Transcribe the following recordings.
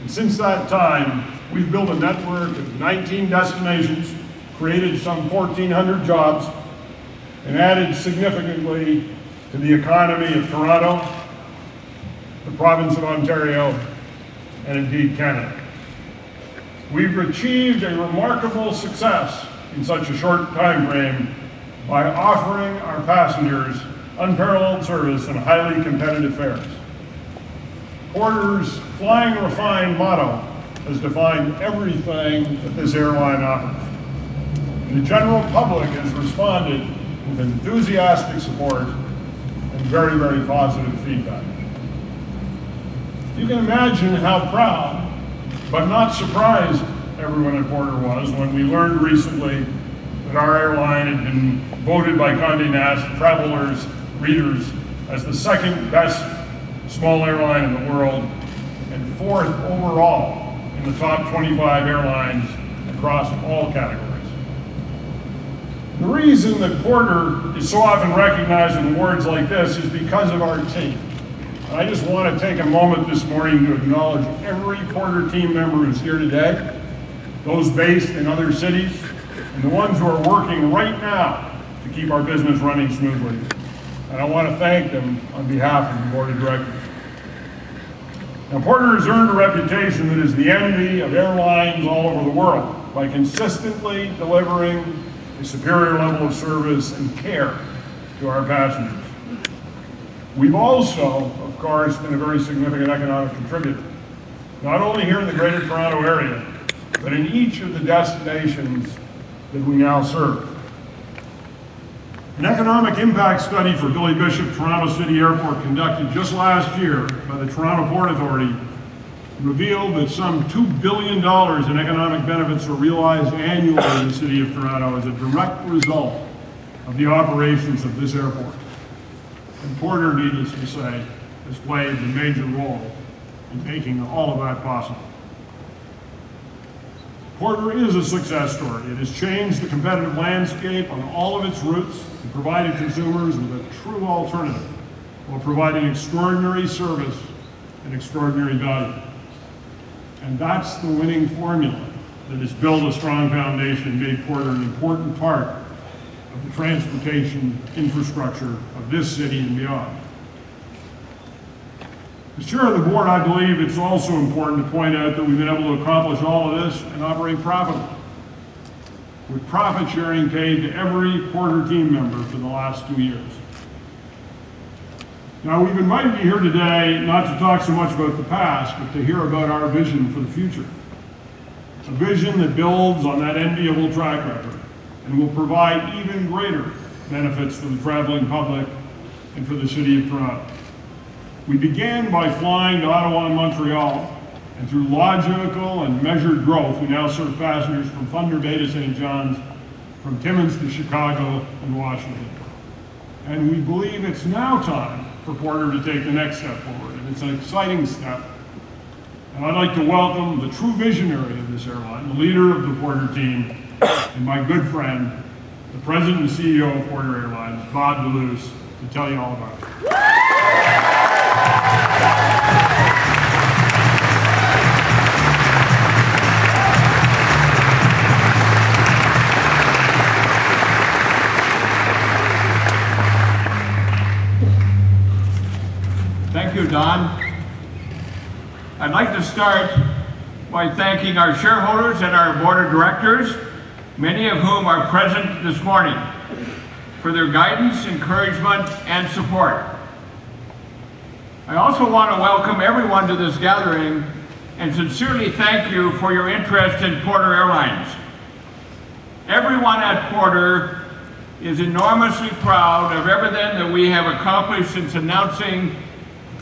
And since that time, we've built a network of 19 destinations, created some 1,400 jobs, and added significantly to the economy of Toronto, the province of Ontario, and indeed Canada. We've achieved a remarkable success in such a short time frame by offering our passengers unparalleled service and highly competitive fares. Porter's Flying Refined motto has defined everything that this airline offers. And the general public has responded with enthusiastic support and very, very positive feedback. You can imagine how proud, but not surprised, everyone at Porter was when we learned recently that our airline had been voted by Condé Nast travelers, readers, as the second best small airline in the world and fourth overall in the top 25 airlines across all categories. The reason that Porter is so often recognized in awards like this is because of our team. And I just want to take a moment this morning to acknowledge every Porter team member who's here today, those based in other cities, and the ones who are working right now to keep our business running smoothly. And I want to thank them on behalf of the Board of Directors. Now, Porter has earned a reputation that is the envy of airlines all over the world by consistently delivering a superior level of service and care to our passengers. We've also, of course, been a very significant economic contributor, not only here in the Greater Toronto Area, but in each of the destinations that we now serve. An economic impact study for Billy Bishop Toronto City Airport conducted just last year by the Toronto Port Authority revealed that some $2 billion in economic benefits are realized annually in the City of Toronto as a direct result of the operations of this airport. And Porter, needless to say, has played a major role in making all of that possible. Porter is a success story. It has changed the competitive landscape on all of its routes and provided consumers with a true alternative while providing extraordinary service and extraordinary value. And that's the winning formula that has built a strong foundation and made Porter an important part of the transportation infrastructure of this city and beyond. As chair of the board, I believe it's also important to point out that we've been able to accomplish all of this and operate profitably, with profit sharing paid to every Porter team member for the last 2 years. Now, we've invited you here today not to talk so much about the past, but to hear about our vision for the future. A vision that builds on that enviable track record and will provide even greater benefits for the traveling public and for the City of Toronto. We began by flying to Ottawa and Montreal, and through logical and measured growth, we now serve passengers from Thunder Bay to St. John's, from Timmins to Chicago and Washington. And we believe it's now time for Porter to take the next step forward, and it's an exciting step. And I'd like to welcome the true visionary of this airline, the leader of the Porter team, and my good friend, the President and CEO of Porter Airlines, Bob DeLuce, to tell you all about it. Thank you, Don. I'd like to start by thanking our shareholders and our board of directors, many of whom are present this morning, for their guidance, encouragement, and support. I also want to welcome everyone to this gathering and sincerely thank you for your interest in Porter Airlines. Everyone at Porter is enormously proud of everything that we have accomplished since announcing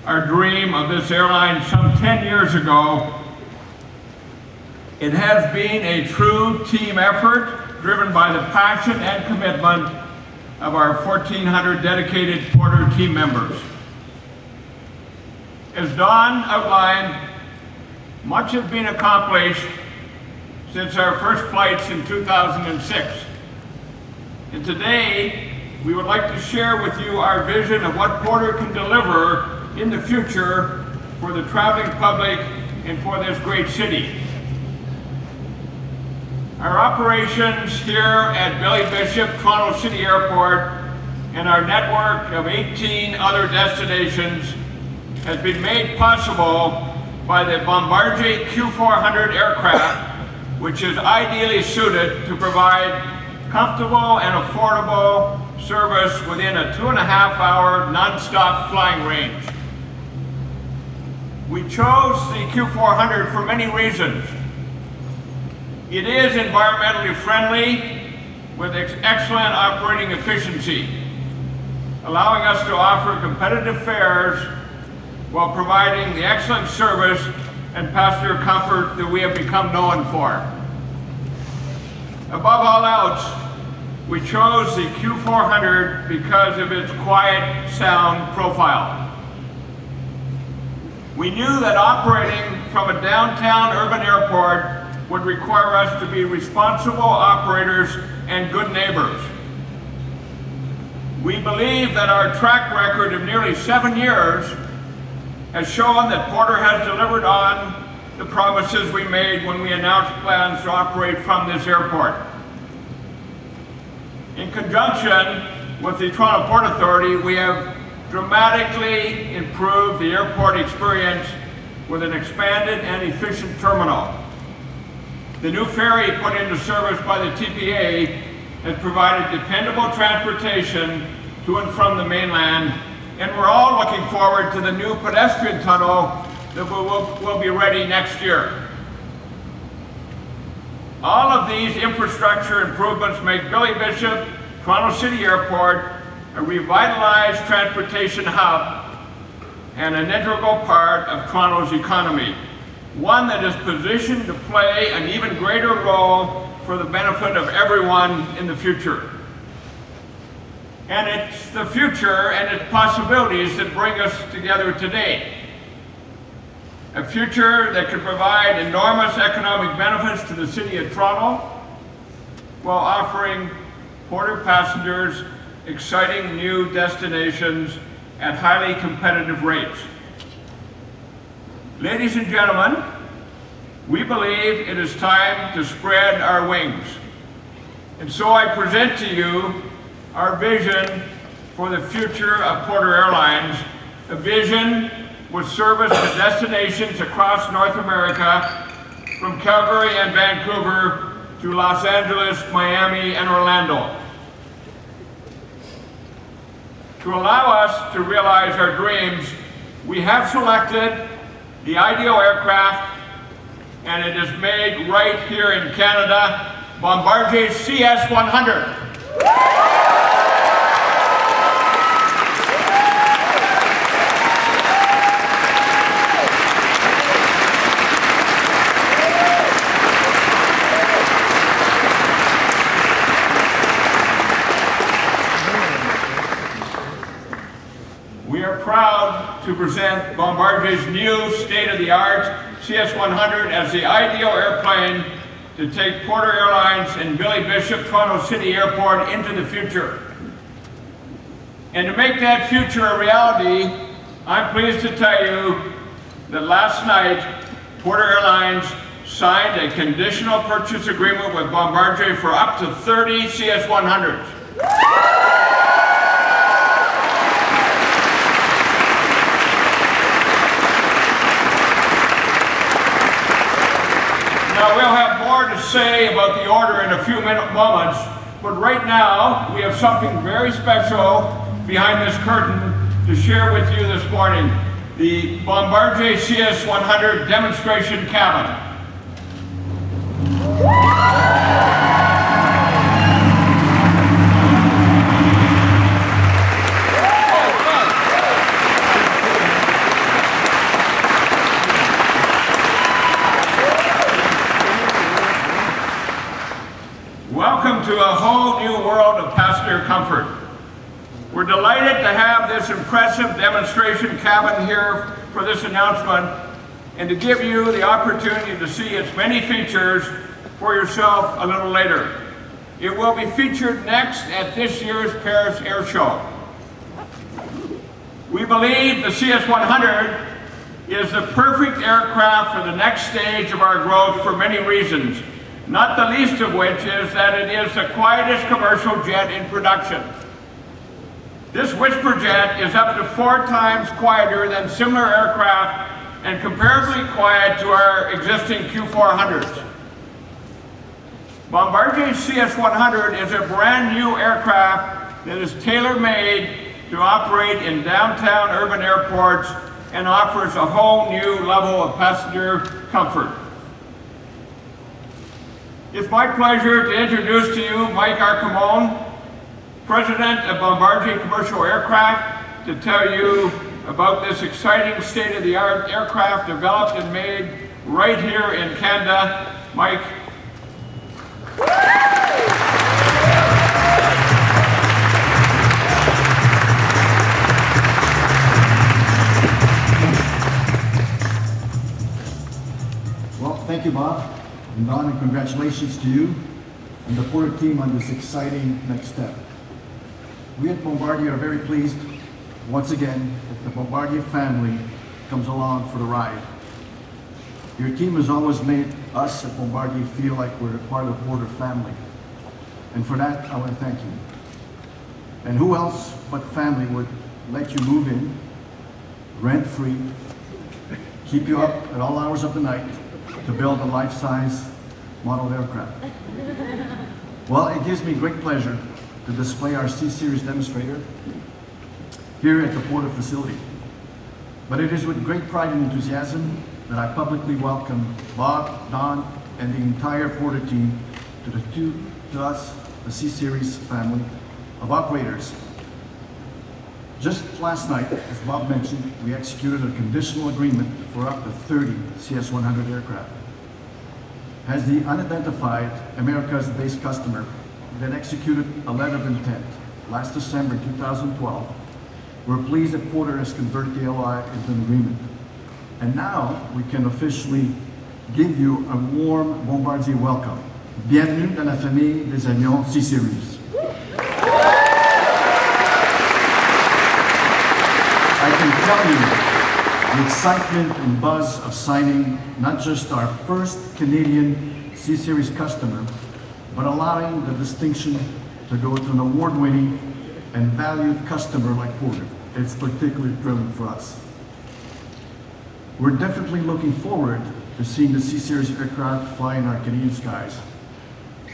our dream of this airline some 10 years ago. It has been a true team effort driven by the passion and commitment of our 1,400 dedicated Porter team members. As Don outlined, much has been accomplished since our first flights in 2006. And today, we would like to share with you our vision of what Porter can deliver in the future for the traveling public and for this great city. Our operations here at Billy Bishop Toronto City Airport and our network of 18 other destinations has been made possible by the Bombardier Q400 aircraft, which is ideally suited to provide comfortable and affordable service within a 2.5-hour non-stop flying range. We chose the Q400 for many reasons. It is environmentally friendly with excellent operating efficiency, allowing us to offer competitive fares while providing the excellent service and passenger comfort that we have become known for. Above all else, we chose the Q400 because of its quiet sound profile. We knew that operating from a downtown urban airport would require us to be responsible operators and good neighbors. We believe that our track record of nearly 7 years has shown that Porter has delivered on the promises we made when we announced plans to operate from this airport. In conjunction with the Toronto Port Authority, we have dramatically improved the airport experience with an expanded and efficient terminal. The new ferry put into service by the TPA has provided dependable transportation to and from the mainland, and we're all looking forward to the new pedestrian tunnel that will be ready next year. All of these infrastructure improvements make Billy Bishop Toronto City Airport a revitalized transportation hub and an integral part of Toronto's economy, one that is positioned to play an even greater role for the benefit of everyone in the future. And it's the future and its possibilities that bring us together today. A future that could provide enormous economic benefits to the City of Toronto while offering Porter passengers exciting new destinations at highly competitive rates. Ladies and gentlemen, we believe it is time to spread our wings. And so I present to you our vision for the future of Porter Airlines, a vision with service to destinations across North America, from Calgary and Vancouver to Los Angeles, Miami, and Orlando. To allow us to realize our dreams, we have selected the ideal aircraft, and it is made right here in Canada, Bombardier CS100. We are proud to present Bombardier's new state-of-the-art CS100 as the ideal airplane to take Porter Airlines and Billy Bishop Toronto City Airport into the future. And to make that future a reality, I'm pleased to tell you that last night, Porter Airlines signed a conditional purchase agreement with Bombardier for up to 30 CS100s. Now, we'll have more to say about the order in a few moments, but right now we have something very special behind this curtain to share with you this morning, the Bombardier CS100 demonstration cabin. Welcome to a whole new world of passenger comfort. We're delighted to have this impressive demonstration cabin here for this announcement and to give you the opportunity to see its many features for yourself a little later. It will be featured next at this year's Paris Air Show. We believe the CS100 is the perfect aircraft for the next stage of our growth for many reasons, not the least of which is that it is the quietest commercial jet in production. This Whisper jet is up to 4 times quieter than similar aircraft and comparably quiet to our existing Q400s. Bombardier CS100 is a brand new aircraft that is tailor-made to operate in downtown urban airports and offers a whole new level of passenger comfort. It's my pleasure to introduce to you Mike Arcamone, President of Bombardier Commercial Aircraft, to tell you about this exciting state-of-the-art aircraft developed and made right here in Canada. Mike. Well, thank you, Bob, and Don, and congratulations to you and the Porter team on this exciting next step. We at Bombardier are very pleased, once again, that the Bombardier family comes along for the ride. Your team has always made us at Bombardier feel like we're part of the Porter family. And for that, I want to thank you. And who else but family would let you move in, rent-free, keep you up at all hours of the night to build a life-size model aircraft? Well, it gives me great pleasure to display our C-Series demonstrator here at the Porter facility. But it is with great pride and enthusiasm that I publicly welcome Bob, Don, and the entire Porter team to us, the C-Series family of operators. Just last night, as Bob mentioned, we executed a conditional agreement for up to 30 CS100 aircraft. As the unidentified Americas-based customer that executed a letter of intent last December 2012, we're pleased that Porter has converted the LOI into an agreement. And now we can officially give you a warm Bombardier welcome. Bienvenue dans la famille des avions C-Series. I can tell you the excitement and buzz of signing not just our first Canadian C-Series customer, but allowing the distinction to go to an award-winning and valued customer like Porter. It's particularly thrilling for us. We're definitely looking forward to seeing the C-Series aircraft fly in our Canadian skies,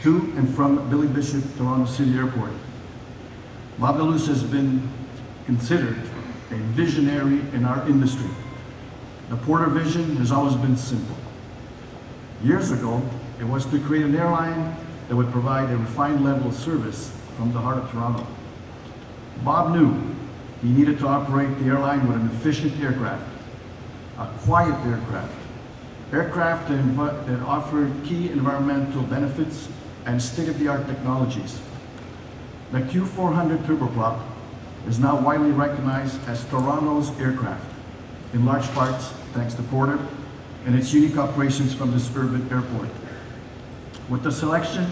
to and from Billy Bishop Toronto City Airport. Bob Deleuze has been considered a visionary in our industry. The Porter vision has always been simple. Years ago, it was to create an airline that would provide a refined level of service from the heart of Toronto. Bob knew he needed to operate the airline with an efficient aircraft, a quiet aircraft that offered key environmental benefits and state-of-the-art technologies. The Q400 turboprop is now widely recognized as Toronto's aircraft, in large parts thanks to Porter and its unique operations from this urban airport. With the selection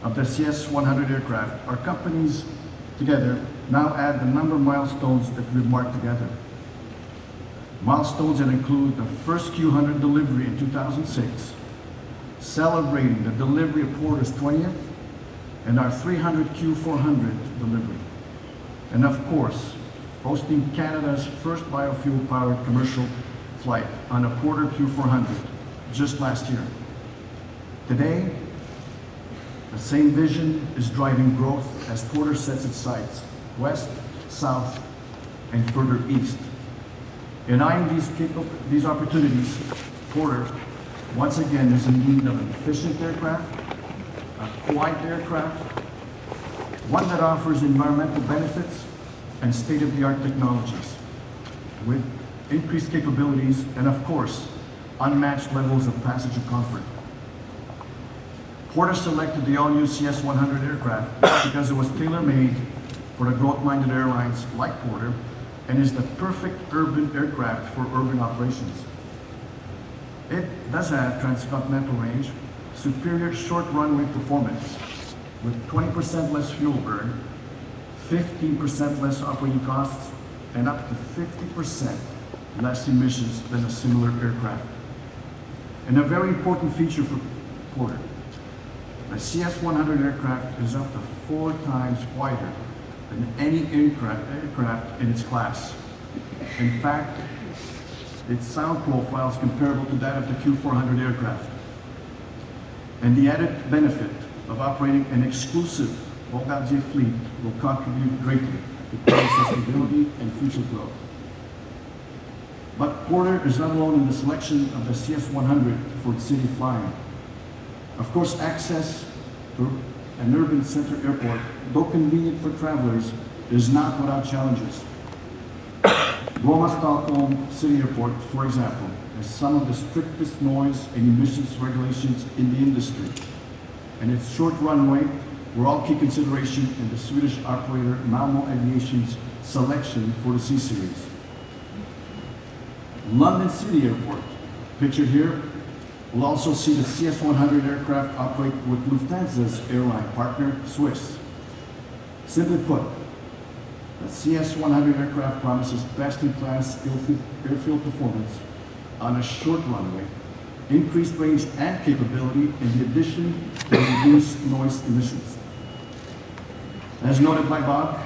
of the CS100 aircraft, our companies together now add the number of milestones that we've marked together. Milestones that include the first Q100 delivery in 2006, celebrating the delivery of Porter's 20th, and our 300 Q400 delivery. And of course, hosting Canada's first biofuel-powered commercial flight on a Porter Q400 just last year. Today, the same vision is driving growth as Porter sets its sights west, south, and further east. In eyeing these opportunities, Porter, once again, is in need of an efficient aircraft, a quiet aircraft, one that offers environmental benefits and state-of-the-art technologies, with increased capabilities and, of course, unmatched levels of passenger comfort. Porter selected the all-new CS100 aircraft because it was tailor-made for the growth-minded airlines like Porter and is the perfect urban aircraft for urban operations. It does have transcontinental range, superior short runway performance, with 20% less fuel burn, 15% less operating costs, and up to 50% less emissions than a similar aircraft. And a very important feature for Porter, a CS100 aircraft is up to 4 times quieter than any aircraft in its class. In fact, its sound profile is comparable to that of the Q400 aircraft. And the added benefit of operating an exclusive Bombardier fleet will contribute greatly to Porter's sustainability and future growth. But Porter is not alone in the selection of the CS100 for its city flying. Of course, access to an urban center airport, though convenient for travelers, is not without challenges. Roma Stockholm City Airport, for example, has some of the strictest noise and emissions regulations in the industry. And its short runway were all key consideration in the Swedish operator Malmo Aviation's selection for the CSeries. London City Airport, pictured here, will also see the CS100 aircraft operate with Lufthansa's airline partner, Swiss. Simply put, the CS100 aircraft promises best-in-class airfield performance on a short runway, increased range and capability, in addition to reduced noise emissions. As noted by Bob,